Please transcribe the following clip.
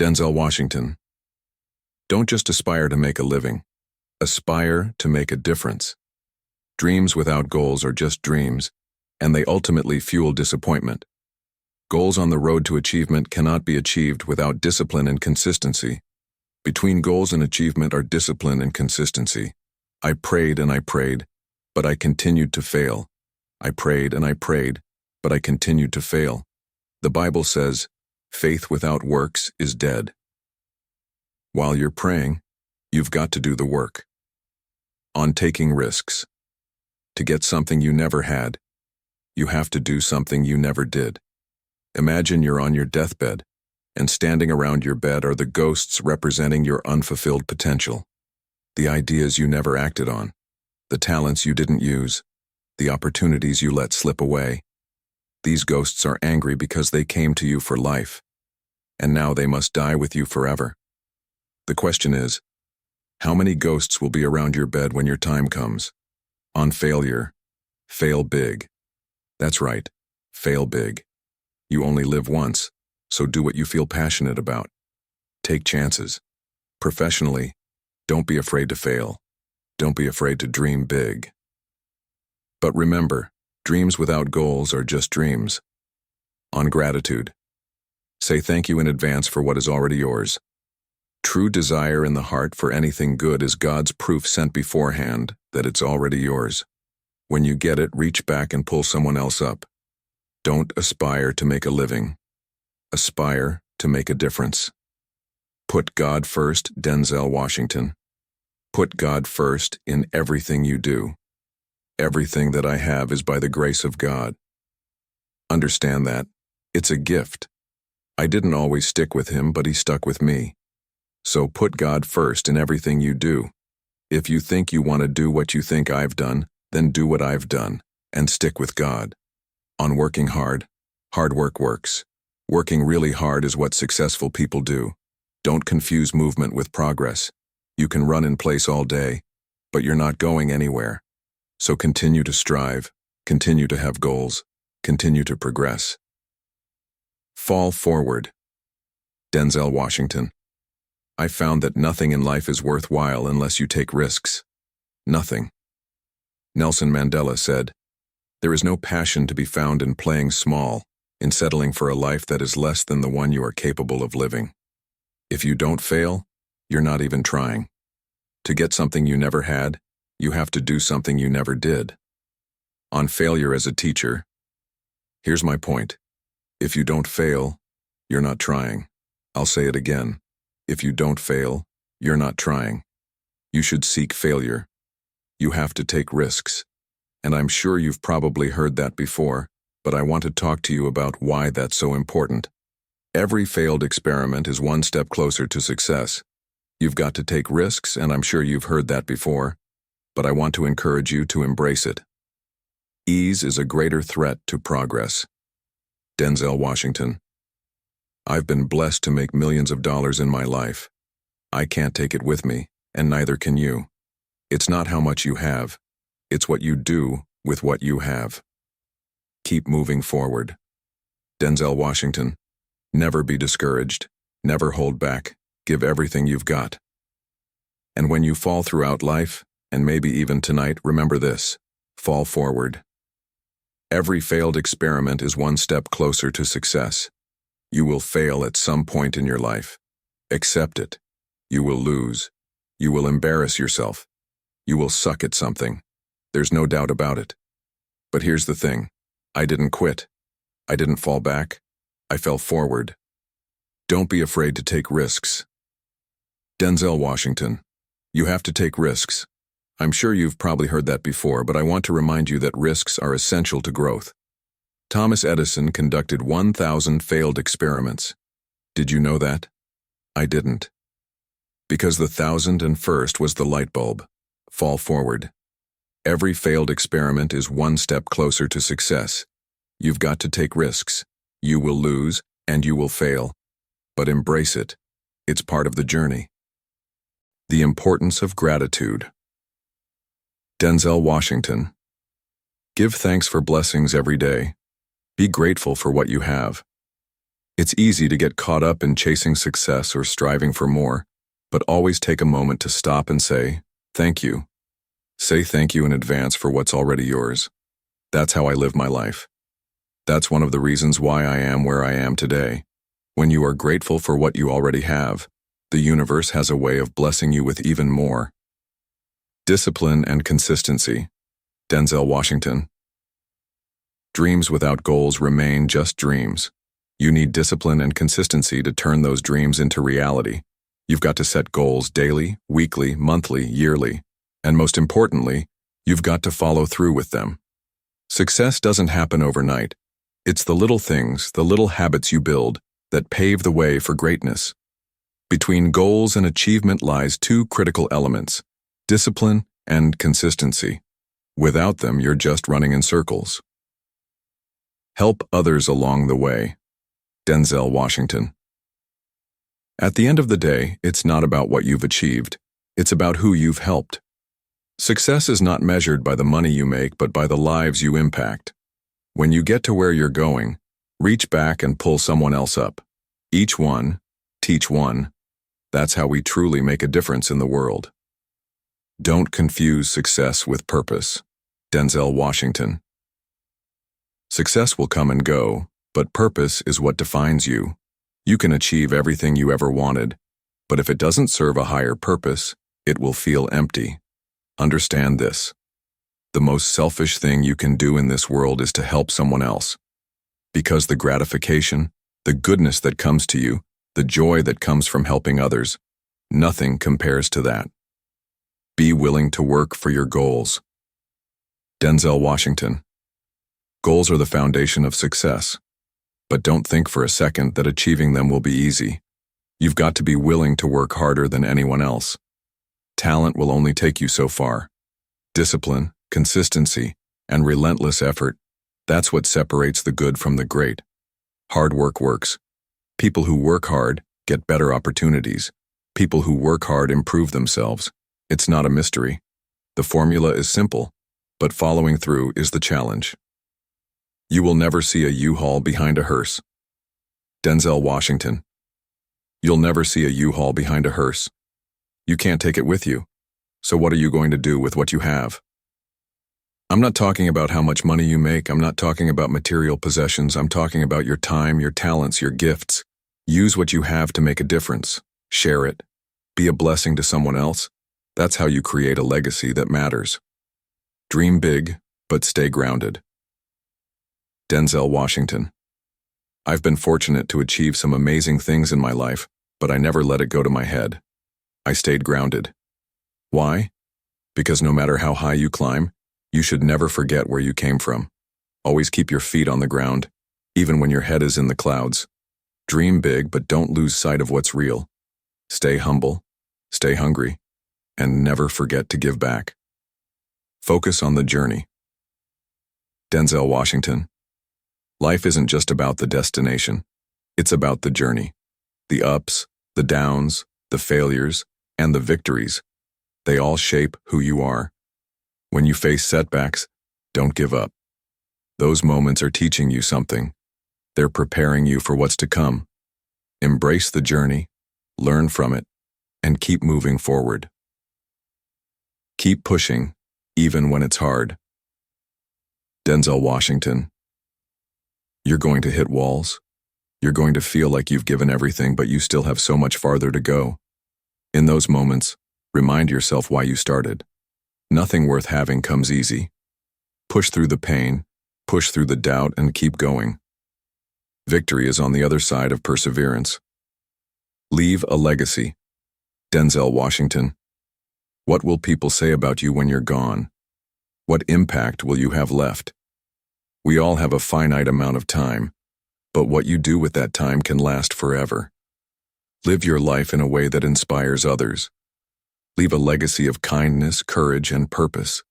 Denzel Washington. Don't just aspire to make a living. Aspire to make a difference. Dreams without goals are just dreams, and they ultimately fuel disappointment. Goals on the road to achievement cannot be achieved without discipline and consistency. Between goals and achievement are discipline and consistency. I prayed and I prayed, but I continued to fail. I prayed and I prayed, but I continued to fail. The Bible says, faith without works is dead. While you're praying, you've got to do the work. On taking risks. To get something you never had, you have to do something you never did. Imagine you're on your deathbed, and standing around your bed are the ghosts representing your unfulfilled potential. The ideas you never acted on, the talents you didn't use, the opportunities you let slip away. These ghosts are angry because they came to you for life, and now they must die with you forever. The question is, how many ghosts will be around your bed when your time comes? On failure, fail big. That's right, fail big. You only live once, so do what you feel passionate about. Take chances. Professionally, don't be afraid to fail. Don't be afraid to dream big. But remember, dreams without goals are just dreams. On gratitude. Say thank you in advance for what is already yours. True desire in the heart for anything good is God's proof sent beforehand that it's already yours. When you get it, reach back and pull someone else up. Don't aspire to make a living. Aspire to make a difference. Put God first, Denzel Washington. Put God first in everything you do. Everything that I have is by the grace of God. Understand that. It's a gift. I didn't always stick with Him, but He stuck with me. So put God first in everything you do. If you think you want to do what you think I've done, then do what I've done, and stick with God. On working hard, hard work works. Working really hard is what successful people do. Don't confuse movement with progress. You can run in place all day, but you're not going anywhere. So continue to strive, continue to have goals, continue to progress. Fall forward. Denzel Washington. I found that nothing in life is worthwhile unless you take risks. Nothing. Nelson Mandela said, "There is no passion to be found in playing small, in settling for a life that is less than the one you are capable of living. If you don't fail, you're not even trying. To get something you never had, you have to do something you never did." On failure as a teacher, here's my point. If you don't fail, you're not trying. I'll say it again. If you don't fail, you're not trying. You should seek failure. You have to take risks. And I'm sure you've probably heard that before, but I want to talk to you about why that's so important. Every failed experiment is one step closer to success. You've got to take risks, and I'm sure you've heard that before, but I want to encourage you to embrace it. Ease is a greater threat to progress. Denzel Washington. I've been blessed to make millions of dollars in my life. I can't take it with me, and neither can you. It's not how much you have, it's what you do with what you have. Keep moving forward. Denzel Washington. Never be discouraged, never hold back, give everything you've got. And when you fall throughout life, and maybe even tonight, remember this: fall forward. Every failed experiment is one step closer to success. You will fail at some point in your life. Accept it. You will lose. You will embarrass yourself. You will suck at something. There's no doubt about it. But here's the thing. I didn't quit. I didn't fall back. I fell forward. Don't be afraid to take risks. Denzel Washington. You have to take risks. I'm sure you've probably heard that before, but I want to remind you that risks are essential to growth. Thomas Edison conducted 1,000 failed experiments. Did you know that? I didn't. Because the 1,001st was the light bulb. Fall forward. Every failed experiment is one step closer to success. You've got to take risks. You will lose, and you will fail. But embrace it. It's part of the journey. The importance of gratitude. Denzel Washington. Give thanks for blessings every day. Be grateful for what you have. It's easy to get caught up in chasing success or striving for more, but always take a moment to stop and say, thank you. Say thank you in advance for what's already yours. That's how I live my life. That's one of the reasons why I am where I am today. When you are grateful for what you already have, the universe has a way of blessing you with even more. Discipline and consistency. Denzel Washington. Dreams without goals remain just dreams. You need discipline and consistency to turn those dreams into reality. You've got to set goals daily, weekly, monthly, yearly, and most importantly, you've got to follow through with them. Success doesn't happen overnight. It's the little things, the little habits you build, that pave the way for greatness. Between goals and achievement lies two critical elements: discipline and consistency. Without them, you're just running in circles. Help others along the way. Denzel Washington. At the end of the day, it's not about what you've achieved. It's about who you've helped. Success is not measured by the money you make, but by the lives you impact. When you get to where you're going, reach back and pull someone else up. Each one, teach one. That's how we truly make a difference in the world. Don't confuse success with purpose. Denzel Washington. Success will come and go, but purpose is what defines you. You can achieve everything you ever wanted, but if it doesn't serve a higher purpose, it will feel empty. Understand this. The most selfish thing you can do in this world is to help someone else. Because the gratification, the goodness that comes to you, the joy that comes from helping others, nothing compares to that. Be willing to work for your goals. Denzel Washington. Goals are the foundation of success, but don't think for a second that achieving them will be easy. You've got to be willing to work harder than anyone else. Talent will only take you so far. Discipline, consistency, and relentless effort, that's what separates the good from the great. Hard work works. People who work hard get better opportunities. People who work hard improve themselves. It's not a mystery. The formula is simple, but following through is the challenge. You will never see a U-Haul behind a hearse. Denzel Washington. You'll never see a U-Haul behind a hearse. You can't take it with you. So what are you going to do with what you have? I'm not talking about how much money you make. I'm not talking about material possessions. I'm talking about your time, your talents, your gifts. Use what you have to make a difference. Share it. Be a blessing to someone else. That's how you create a legacy that matters. Dream big, but stay grounded. Denzel Washington. I've been fortunate to achieve some amazing things in my life, but I never let it go to my head. I stayed grounded. Why? Because no matter how high you climb, you should never forget where you came from. Always keep your feet on the ground, even when your head is in the clouds. Dream big, but don't lose sight of what's real. Stay humble, stay hungry, and never forget to give back. Focus on the journey. Denzel Washington. Life isn't just about the destination. It's about the journey. The ups, the downs, the failures, and the victories. They all shape who you are. When you face setbacks, don't give up. Those moments are teaching you something. They're preparing you for what's to come. Embrace the journey, learn from it, and keep moving forward. Keep pushing, even when it's hard. Denzel Washington. You're going to hit walls. You're going to feel like you've given everything, but you still have so much farther to go. In those moments, remind yourself why you started. Nothing worth having comes easy. Push through the pain, push through the doubt, and keep going. Victory is on the other side of perseverance. Leave a legacy. Denzel Washington. What will people say about you when you're gone? What impact will you have left? We all have a finite amount of time, but what you do with that time can last forever. Live your life in a way that inspires others. Leave a legacy of kindness, courage, and purpose.